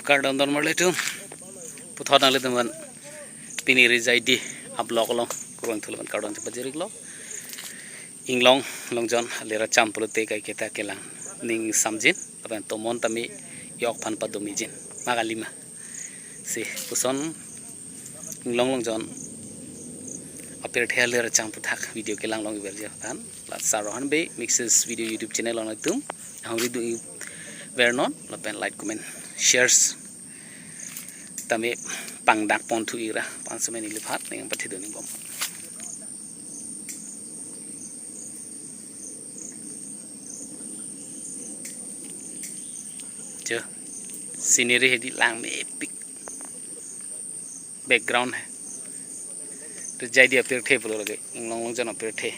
Kardon don marle tu puthot nale teman piniri jaidi ablok long kurang thulman kardon cepat jerik lo inglong longjon lera campur te kai kita kelang ning samjin apa tomon tami yok pan padomijin magalima si puson inglong longjon apir thel lera campur thak video kelang long berja pan la sarohan be mixes video YouTube channel on tum hangri du vernon la pen like comment shares tami pangdak pon thu ira pan semeni lipat ning pathi doni bom जो सीनरी है लांग में epic background है तो जाइए अपने ठे बोलो लगे इंग्लॉन्ग लोग जन अपने ठे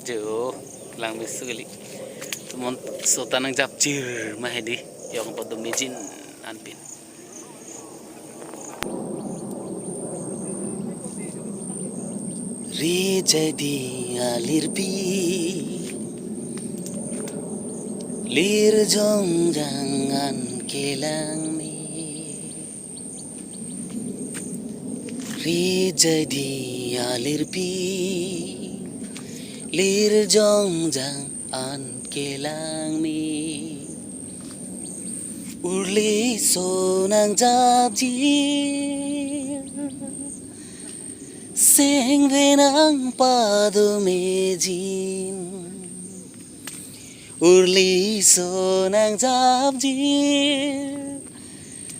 जो लांग में सुगली तो मन सोता नंग जाप चिर Mahdi yang pada mejin anpin ri jadi alirpi lir jong jangan kelang mi ri jadi alirpi lir jong jangan kelang mi urli sonang japji sing venang padumejin urli sonang japji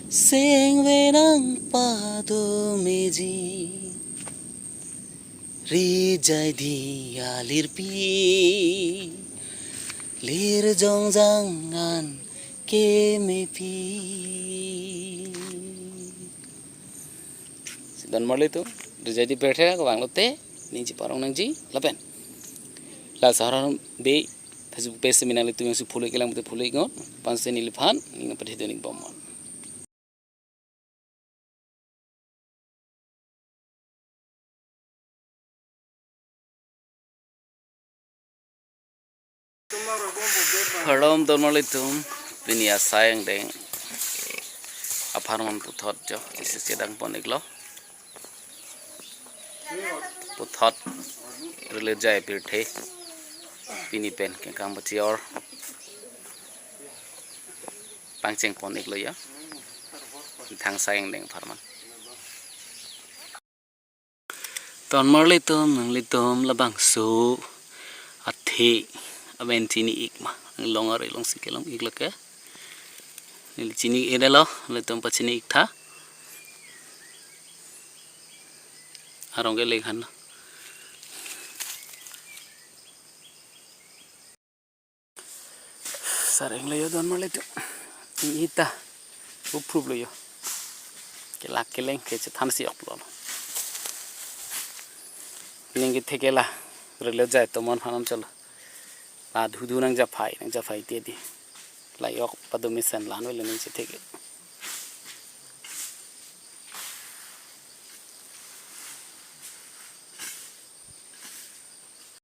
sing venang padumejin ri jadi alirpi lir jong jangan kemepi dan marle tu jadi बैठे का बांग लोते नीचे पारों नंजी लपेन ला सहारा बे Facebook page से मिनाले तुम से फुले केला मते फुले गो पांच से नीले फान निंग पठे देनिक Boman Hardom don marle tu pinia sayang deng aparman puthot jo isi sedang ponik lo puthot rele jai pirthe pini pen ke kam bachi or pangcheng ponik lo ya thang sayang deng farman ton marle tum nangli tum labang su athi aben chini ikma longar long sikelong iklake nili chini edalo le tum pachini iktha arong ke lekhan sareng le yo don marle tu ita uprup le yo ke lak keleng ke chan si upload ningi thekela rele jai to mon hanam chalo la dhudu nang ja phai te di la yok padomisan lan wele ning che theke